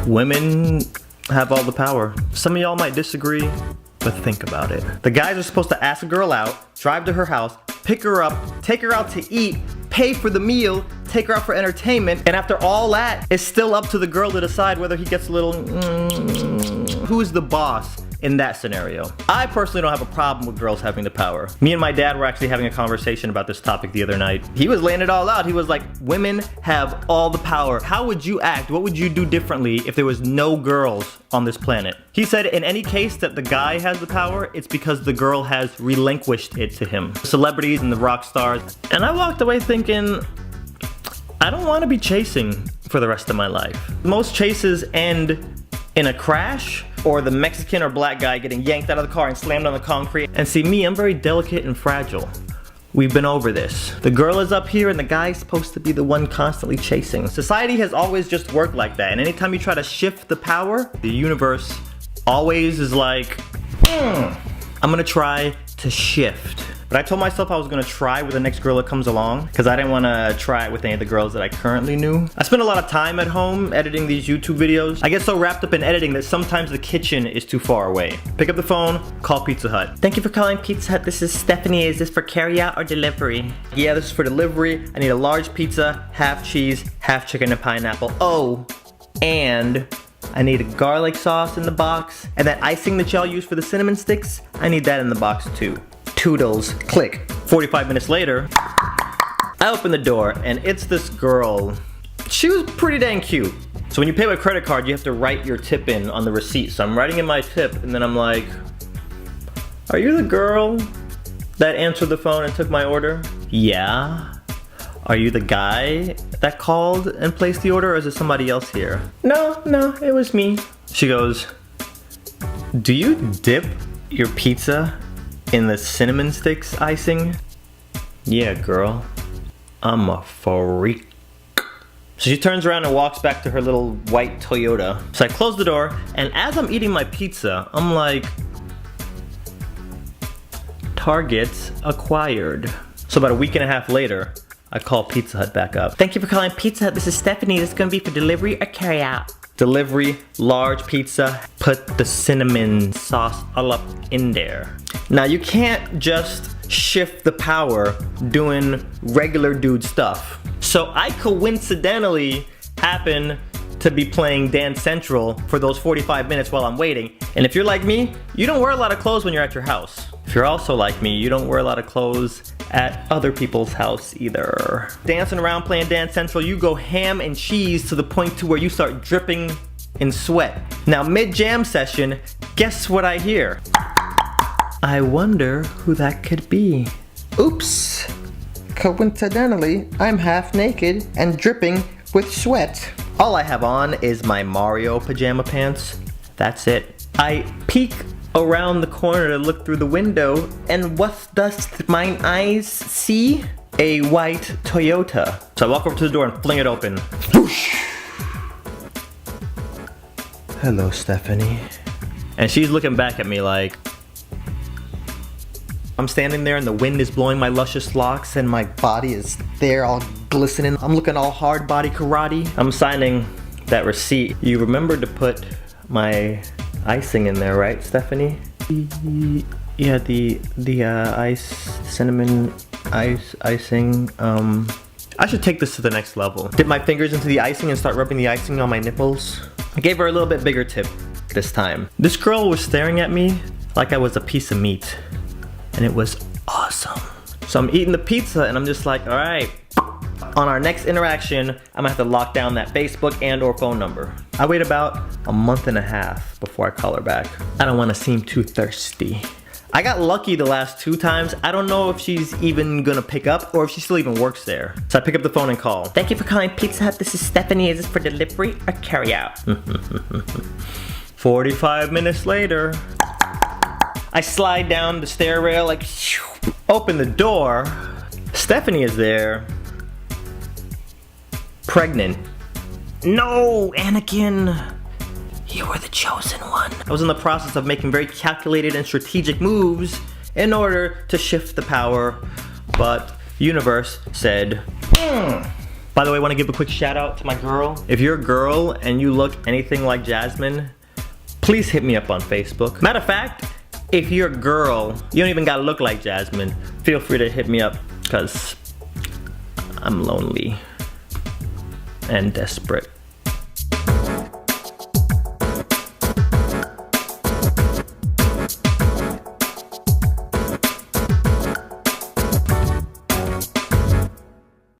Women have all the power. Some of y'all might disagree, but think about it. The guys are supposed to ask a girl out, drive to her house, pick her up, take her out to eat, pay for the meal, take her out for entertainment, and after all that, it's still up to the girl to decide whether he gets a little Who's the boss in that scenario? I personally don't have a problem with girls having the power. Me and my dad were actually having a conversation about this topic the other night. He was laying it all out. He was like, women have all the power. How would you act? What would you do differently if there was no girls on this planet? He said in any case that the guy has the power, it's because the girl has relinquished it to him. Celebrities and the rock stars. And I walked away thinking, I don't want to be chasing for the rest of my life. Most chases end in a crash, or the Mexican or black guy getting yanked out of the car and slammed on the concrete. And see me, I'm very delicate and fragile. We've been over this. The girl is up here and the guy's supposed to be the one constantly chasing. Society has always just worked like that, and anytime you try to shift the power, the universe always is like, I'm gonna try to shift. But I told myself I was gonna try with the next girl that comes along, because I didn't wanna try it with any of the girls that I currently knew. I spend a lot of time at home editing these YouTube videos. I get so wrapped up in editing that sometimes the kitchen is too far away. Pick up the phone, call Pizza Hut. Thank you for calling Pizza Hut. This is Stephanie. Is this for carryout or delivery? Yeah, this is for delivery. I need a large pizza, half cheese, half chicken and pineapple. Oh, and I need a garlic sauce in the box. And that icing that y'all use for the cinnamon sticks, I need that in the box too. Toodles, click. 45 minutes later, I open the door and it's this girl. She was pretty dang cute. So when you pay with credit card, you have to write your tip in on the receipt. So I'm writing in my tip and then I'm like, are you the girl that answered the phone and took my order? Yeah. Are you the guy that called and placed the order, or is it somebody else here? No, it was me. She goes, do you dip your pizza in the cinnamon sticks icing? Yeah, girl, I'm a freak. So she turns around and walks back to her little white Toyota. So I close the door, and as I'm eating my pizza, I'm like, target acquired. So about a week and a half later, I call Pizza Hut back up. Thank you for calling Pizza Hut. This is Stephanie. This is gonna be for delivery or carryout? Delivery, large pizza, put the cinnamon sauce all up in there. Now you can't just shift the power doing regular dude stuff. So I coincidentally happen to be playing Dance Central for those 45 minutes while I'm waiting. And if you're like me, you don't wear a lot of clothes when you're at your house. If you're also like me, you don't wear a lot of clothes at other people's house either. Dancing around playing Dance Central, you go ham and cheese to the point to where you start dripping in sweat. Now mid-jam session, guess what I hear? I wonder who that could be. Oops. Coincidentally, I'm half naked and dripping with sweat. All I have on is my Mario pajama pants. That's it. I peek around the corner to look through the window, and what does mine eyes see? A white Toyota. So I walk over to the door and fling it open. Whoosh! Hello, Stephanie. And she's looking back at me like, I'm standing there and the wind is blowing my luscious locks and my body is there all glistening. I'm looking all hard body karate. I'm signing that receipt. You remembered to put my icing in there, right, Stephanie? Yeah, the cinnamon icing. I should take this to the next level. Dip my fingers into the icing and start rubbing the icing on my nipples. I gave her a little bit bigger tip this time. This girl was staring at me like I was a piece of meat, and it was awesome. So I'm eating the pizza and I'm just like, all right, on our next interaction, I'm gonna have to lock down that Facebook and or phone number. I wait about a month and a half before I call her back. I don't wanna seem too thirsty. I got lucky the last 2 times. I don't know if she's even gonna pick up or if she still even works there. So I pick up the phone and call. Thank you for calling Pizza Hut. This is Stephanie. Is this for delivery or carryout? 45 minutes later, I slide down the stair rail like, open the door. Stephanie is there. Pregnant. No, Anakin. You were the chosen one. I was in the process of making very calculated and strategic moves in order to shift the power, but universe said, By the way, I want to give a quick shout out to my girl. If you're a girl and you look anything like Jasmine, please hit me up on Facebook. Matter of fact, if you're a girl, you don't even gotta look like Jasmine, feel free to hit me up, because I'm lonely and desperate.